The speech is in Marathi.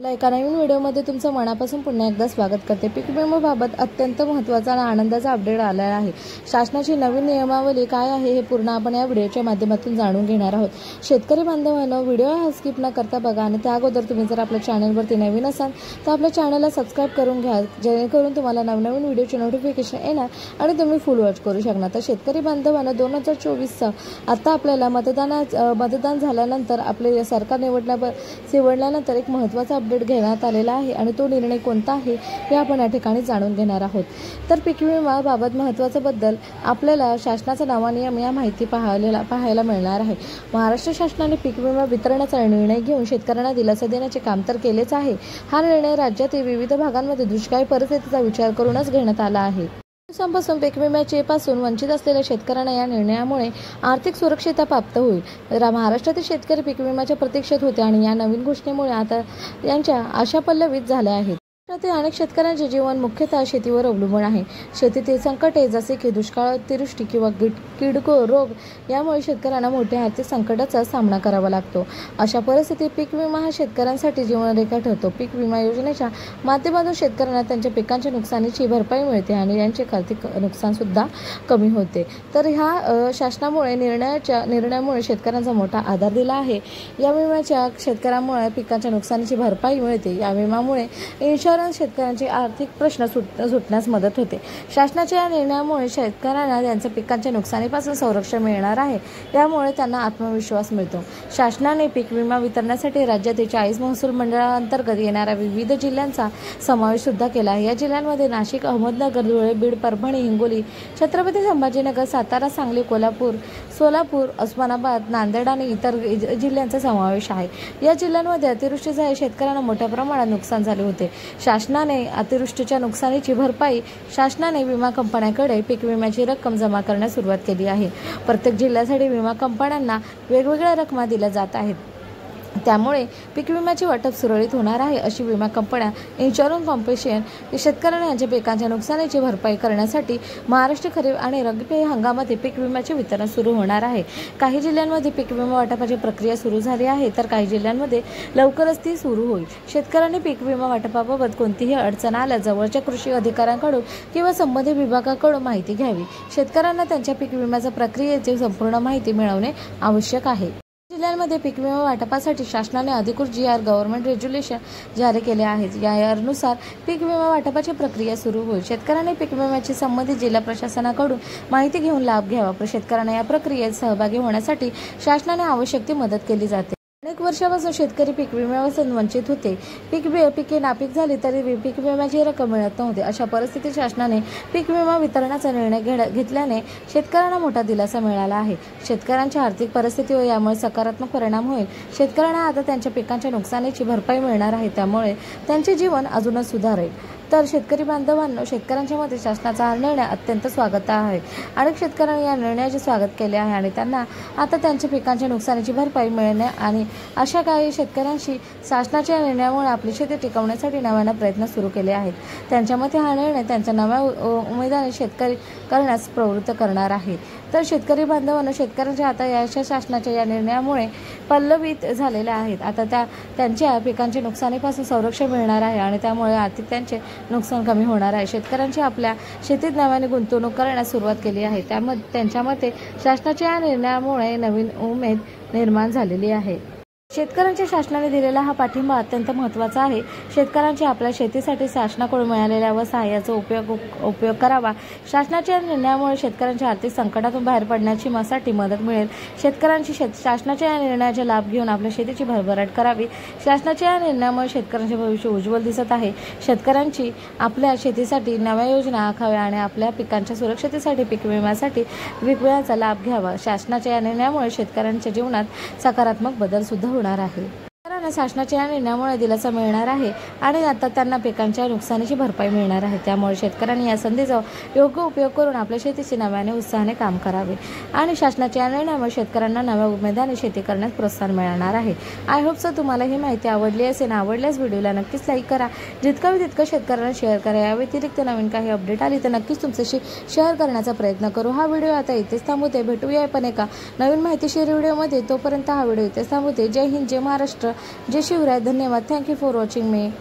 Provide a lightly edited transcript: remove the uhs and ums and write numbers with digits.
एका नवीन व्हिडिओमध्ये तुमचं मनापासून पुन्हा एकदा स्वागत करते। पीक विम्याबाबत अत्यंत महत्त्वाचा आणि आनंदाचा अपडेट आला आहे। शासनाची नवीन नियमावली काय आहे हे पूर्ण आपण या व्हिडिओच्या माध्यमातून जाणून घेणार आहोत। शेतकरी बांधवांनो, व्हिडिओ हा स्किप न करता बघा आणि त्या अगोदर तुम्ही जर आपल्या चॅनलवरती नवीन असाल तर आपल्या चॅनलला सबस्क्राइब करून घ्या, जेणेकरून तुम्हाला नवनवीन व्हिडिओचे नोटिफिकेशन येणार आणि तुम्ही फुल वॉच करू शकणार। तर शेतकरी बांधवांनो, 2024 आता आपल्याला मतदान झाल्यानंतर आपले सरकार निवडल्यानंतर एक महत्त्वाचा अपडेट घेण्यात आलेला आहे आणि तो निर्णय कोणता आहे हे आपण या ठिकाणी जाणून घेणार आहोत। तर पीक विम्याबाबत महत्त्वाचा बद्दल आपल्याला शासनाचा नवा नियम या माहिती पाहायला मिळणार आहे। महाराष्ट्र शासनाने पीक विमा वितरणाचा निर्णय घेऊन शेतकऱ्यांना दिलासा देण्याचे काम तर केलेच आहे। हा निर्णय राज्यातील विविध भागांमध्ये दुष्काळी परिस्थितीचा विचार करूनच घेण्यात आला आहे। दिवसांपासून पीक विम्यापासून वंचित असलेल्या शेतकऱ्यांना या निर्णयामुळे आर्थिक सुरक्षितता प्राप्त होईल। महाराष्ट्रातील शेतकरी पीक विम्याच्या प्रतीक्षेत होते आणि या नवीन घोषणेमुळे आता यांच्या आशा पल्लवित झाल्या आहेत। महाराष्ट्रातील अनेक शेतकऱ्यांचे जीवन मुख्यतः शेतीवर अवलंबून आहे। शेतीतील संकटे जसे की दुष्काळ, अतिवृष्टी किंवा कीड रोग यामुळे शेतकऱ्यांना मोठ्या आर्थिक संकटाचा सामना करावा लागतो। अशा परिस्थितीत पीक विमा हा शेतकऱ्यांसाठी जीवनरेखा ठरतो। पीक विमा योजनेच्या माध्यमातून शेतकऱ्यांना त्यांच्या पिकांच्या नुकसानीची भरपाई मिळते आणि यांचे आर्थिक नुकसान सुद्धा कमी होते। तर ह्या शासनामुळे निर्णयामुळे शेतकऱ्यांचा मोठा आधार दिला आहे। या विम्याच्या शेतकऱ्यांमुळे पिकांच्या नुकसानीची भरपाई मिळते। या विम्यामुळे शेतकऱ्यांचे आर्थिक प्रश्न सुटण्यास मदत होते। शासनाच्या या निर्णयामुळे शेतकऱ्यांना त्यांच्या पिकांच्या नुकसानीपासून संरक्षण मिळणार आहे। यामुळे त्यांना आत्मविश्वास मिळतो। शासनाने पीक विमा वितरणासाठी राज्यातील 40 महसूल मंडळांतर्गत येणाऱ्या विविध जिल्ह्यांचा समावेश सुद्धा केला आहे। या जिल्ह्यांमध्ये नाशिक, अहमदनगर, धुळे, बीड, परभणी, हिंगोली, छत्रपती संभाजीनगर, सातारा, सांगली, कोल्हापूर, सोलापूर, उस्मानाबाद, नांदेड आणि इतर जिल्ह्यांचा समावेश आहे। या जिल्ह्यांमध्ये अतिवृष्टीमुळे शेतकऱ्यांना मोठ्या प्रमाणात नुकसान झाले होते। शासनाने अतिवृष्टीच्या नुकसानीची भरपाई शासनाने विमा कंपन्यांकडे पीक विम्याची रक्कम जमा करण्यास सुरुवात केली आहे। प्रत्येक जिल्ह्यासाठी विमा कंपन्यांना वेगवेगळ्या रकमा दिल्या जात आहेत। त्यामुळे पीक विम्याचे वाटप सुरळीत होणार आहे। अशी विमा कंपन्या इन्शुरन्स कॉम्पेशन शेतकऱ्यांना यांच्या पिकांच्या नुकसानीची भरपाई करण्यासाठी महाराष्ट्र खरीप आणि रब्बी हंगामामध्ये पीक विम्याचे वितरण सुरू होणार आहे। काही जिल्ह्यांमध्ये पीक विमा वाटपाची प्रक्रिया सुरू झाली आहे, तर काही जिल्ह्यांमध्ये लवकरच ती सुरू होईल। शेतकऱ्यांनी पीक विमा वाटपाबाबत कोणतीही अडचण आल्यास जवळच्या कृषी अधिकाऱ्यांकडून किंवा संबंधित विभागाकडून माहिती घ्यावी। शेतकऱ्यांना त्यांच्या पीक विम्याच्या प्रक्रियेची संपूर्ण माहिती मिळवणे आवश्यक आहे। जिल्ह्यांमध्ये पीक विमा वाटपासाठी शासनाने अधिकृत गव्हर्नमेंट रेग्युलेशन जारी केले आहेत। यानुसार पीक विमा वाटपाची प्रक्रिया सुरू होईल। शेतकऱ्यांनी पीक विम्याची संबंधित जिल्हा प्रशासनाकडून माहिती घेऊन लाभ घ्यावा। शेतकऱ्यांना या प्रक्रियेत सहभागी होण्यासाठी शासनाने आवश्यक ती मदत केली जाते। अनेक वर्षापासून शेतकरी पीक विम्यापासून वंचित होते। पिके नापीक झाली तरी पीक विम्याची रक्कम मिळत नव्हती। अशा परिस्थितीत शासनाने पीक विमा वितरणाचा निर्णय घेतल्याने शेतकऱ्यांना मोठा दिलासा मिळाला आहे। शेतकऱ्यांच्या आर्थिक परिस्थितीवर यामुळे सकारात्मक परिणाम होईल। शेतकऱ्यांना आता त्यांच्या पिकांच्या नुकसानीची भरपाई मिळणार आहे, त्यामुळे त्यांचे जीवन अजूनच सुधारेल। तर शेतकरी बांधवांनो, शेतकऱ्यांच्या मध्ये शासनाचा हा निर्णय अत्यंत स्वागत आहे। अनेक शेतकऱ्यांनी या निर्णयाचे स्वागत केले आहे आणि त्यांना आता त्यांच्या पिकांच्या नुकसानीची भरपाई मिळणे आणि अशा काही शेतकऱ्यांशी शासनाच्या निर्णयामुळे आपली शेती टिकवण्यासाठी नव्याने प्रयत्न सुरू केले आहेत। त्यांच्या मते हा निर्णय त्यांच्या नव्या उमेदीने शेतकरी करण्यास प्रवृत्त करणार आहे। तर शेतकरी बांधवांनो, शेतकऱ्यांच्या आता या शासनाच्या या निर्णयामुळे पल्लवित झालेल्या आहेत। आता त्यांच्या पिकांच्या नुकसानीपासून संरक्षण मिळणार आहे आणि त्यामुळे आर्थिक त्यांचे नुकसान कमी होणार आहे। शेतकऱ्यांची आपल्या शेतीत नव्याने गुंतवणूक करण्यास सुरुवात केली आहे। त्यांच्या मते शासनाच्या या निर्णयामुळे नवीन उमेद निर्माण झालेली आहे। शेतकऱ्यांच्या शासनाने दिलेला हा पाठिंबा अत्यंत महत्त्वाचा आहे। शेतकऱ्यांची आपल्या शेतीसाठी शासनाकडून मिळालेल्या व सहाय्याचा उपयोग करावा। शासनाच्या निर्णयामुळे शेतकऱ्यांच्या आर्थिक संकटातून बाहेर पडण्याची मदत मिळेल। शेतकऱ्यांची शासनाच्या या निर्णयाचा लाभ घेऊन आपल्या शेतीची भरभराट करावी। शासनाच्या या निर्णयामुळे शेतकऱ्यांचे भविष्य उज्ज्वल दिसत आहे। शेतकऱ्यांची आपल्या शेतीसाठी नव्या योजना आखाव्या आणि आपल्या पिकांच्या सुरक्षिततेसाठी पीक विम्याचा लाभ घ्यावा। शासनाच्या या निर्णयामुळे शेतकऱ्यांच्या जीवनात सकारात्मक बदल सुद्धा होणार आहे। शासनाच्या या निर्णयामुळे दिलासा मिळणार आहे आणि आता त्यांना पिकांच्या नुकसानीची भरपाई मिळणार आहे। त्यामुळे शेतकऱ्यांनी या संधीचा योग्य उपयोग करून आपल्या शेतीची नव्याने उत्साहाने काम करावे आणि शासनाच्या या निर्णयामुळे शेतकऱ्यांना नव्या उमेदीने शेती करण्यास प्रोत्साहन मिळणार आहे। आय होप सो तुम्हाला ही माहिती आवडली असेल। आवडल्यास व्हिडिओला नक्कीच लाईक करा, जितका तितकं शेतकऱ्यांना शेअर करा। या व्यतिरिक्त नवीन काही अपडेट आली तर नक्कीच तुमच्याशी शेअर करण्याचा प्रयत्न करू। हा व्हिडिओ आता इथेच थांबवते। भेटूया पण एका नवीन माहितीशीर व्हिडिओमध्ये। तोपर्यंत हा व्हिडिओ इथेच थांबवते। जय हिंद, जय महाराष्ट्र। जय शिवराय. धन्यवाद. Thank you for watching me.